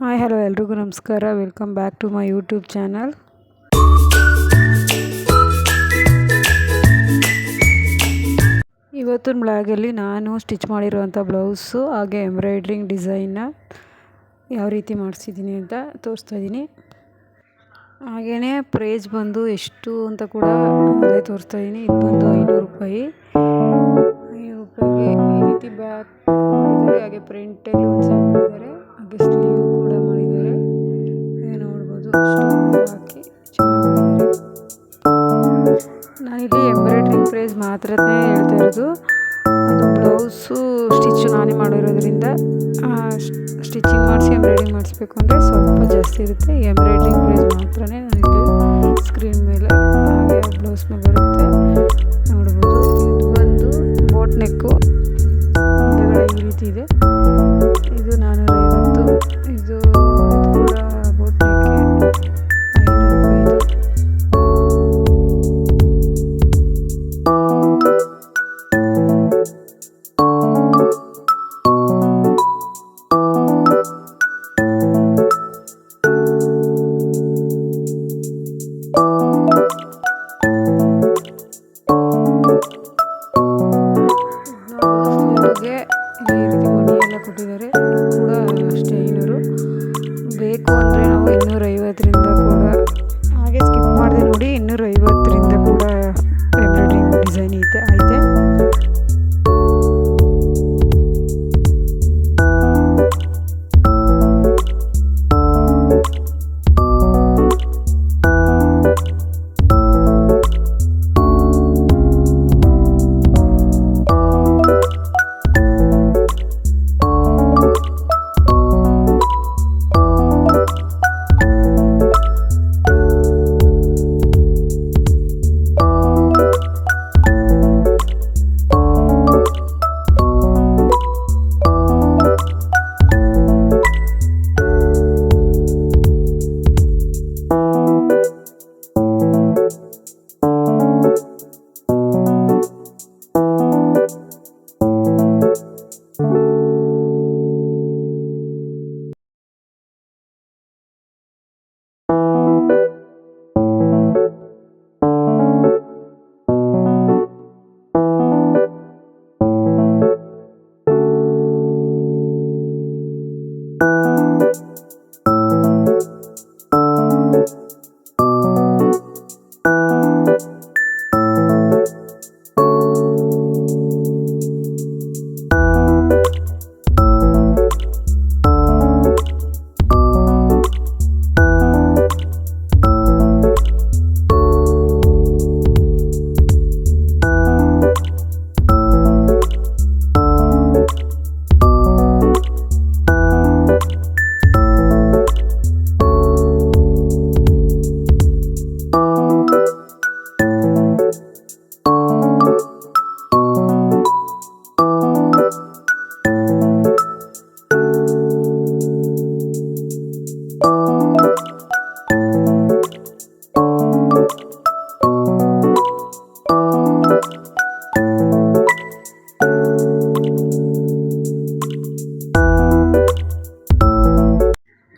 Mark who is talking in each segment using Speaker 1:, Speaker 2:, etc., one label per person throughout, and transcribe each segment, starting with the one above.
Speaker 1: Hi hello ಎಲ್ರಿಗೂ ನಮಸ್ಕಾರ. Welcome back to my YouTube channel. ಇವತ್ತಿನ ಬ್ಲಾಗಲ್ಲಿ ನಾನು ಸ್ಟಿಚ್ ಮಾಡಿರುವಂಥ ಬ್ಲೌಸು ಹಾಗೆ ಎಂಬ್ರಾಯ್ಡ್ರಿಂಗ್ ಡಿಸೈನ್ನ ಯಾವ ರೀತಿ ಮಾಡಿಸಿದ್ದೀನಿ ಅಂತ ತೋರಿಸ್ತಾ ಇದ್ದೀನಿ. ಹಾಗೆಯೇ ಪ್ರೈಸ್ ಬಂದು ಎಷ್ಟು ಅಂತ ಕೂಡ ಅದೇ ತೋರಿಸ್ತಾ ಇದ್ದೀನಿ. ಇದು ಬಂದು 500 ರೂಪಾಯಿಗೆ ಈ ರೀತಿ ಬ್ಯಾಕ್ ಮಾಡಿದ್ದಾರೆ. ಹಾಗೆ ಪ್ರಿಂಟಲ್ಲಿ ಒಂದು ಸೈಡ್ ಮಾಡಿದ್ದಾರೆ, ಹಾಗೆ ಸ್ಲೀವ್ ಕೂಡ ಮಾಡಿದ್ದಾರೆ. ಹಾಗೆ ನೋಡ್ಬೋದು ಸ್ಟೋನ್ ಹಾಕಿ ಚೆನ್ನಾಗಿ ಮಾಡಿದ್ದಾರೆ. ನಾನಿಲ್ಲಿ ಎಂಬ್ರಾಯ್ಡ್ರಿಂಗ್ ಪ್ರೈಸ್ ಮಾತ್ರನೇ ಹೇಳ್ತಾ ಇರೋದು. ಅದು ಬ್ಲೌಸು ಸ್ಟಿಚ್ಚು ನಾನೇ ಮಾಡಿರೋದ್ರಿಂದ ಸ್ಟಿಚಿಂಗ್ ಮಾಡಿಸಿ ಎಂಬ್ರಾಯ್ಡ್ರಿಂಗ್ ಮಾಡಿಸ್ಬೇಕು ಅಂದರೆ ಸ್ವಲ್ಪ ಜಾಸ್ತಿ ಇರುತ್ತೆ. ಈ ಎಂಬ್ರಾಯ್ಡ್ರಿಂಗ್ ಪ್ರೈಸ್ ಮಾತ್ರನೇ ನಾನಿಲ್ಲಿ ಸ್ಕ್ರೀನ್ ಮೇಲೆ ಹಾಗೆ ಬ್ಲೌಸ್ ಮೇಲೆ ಬರುತ್ತೆ ನೋಡ್ಬೋದು. ಇದು ಒಂದು ಬೋಟ್ ನೆಕ್ಕು ಮುಂದೆಗಡೆ ಈ ರೀತಿ ಇದೆ. ಇದು 450. ಇದು ಕೂಡ ಬೋಟ್ ನೆಕ್ಗೆ 500 ರೂಪಾಯಿದು. ಈ ರೀತಿ ಮಣಿ ಎಲ್ಲ ಕೊಟ್ಟಿದ್ದಾರೆ, ಕೂಡ ಅಷ್ಟೇ 500. ಬೇಕು ಅಂದರೆ ನಾವು 250ರಿಂದ ಕೂಡ ಹಾಗೆ ಸ್ಕಿಪ್ ಮಾಡಿದೆ ನೋಡಿ. 250ರಿಂದ ಕೂಡ ಎಂಬ್ರಾಯ್ಡ್ರಿಂಗ್ ಡಿಸೈನ್ ಐತೆ.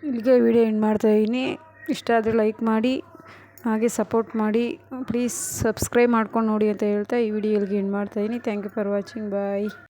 Speaker 1: ಇಲ್ಲಿಗೆ ವಿಡಿಯೋ ಎಂಡ್ ಮಾಡ್ತಾಯಿದ್ದೀನಿ. ಇಷ್ಟ ಆದರೆ ಲೈಕ್ ಮಾಡಿ, ಹಾಗೆ ಸಪೋರ್ಟ್ ಮಾಡಿ. ಪ್ಲೀಸ್ ಸಬ್ಸ್ಕ್ರೈಬ್ ಮಾಡ್ಕೊಂಡು ನೋಡಿ ಅಂತ ಹೇಳ್ತಾ ಈ ವಿಡಿಯೋ ಇಲ್ಲಿಗೆ ಎಂಡ್ ಮಾಡ್ತಾಯಿದ್ದೀನಿ. Thank you for watching. Bye.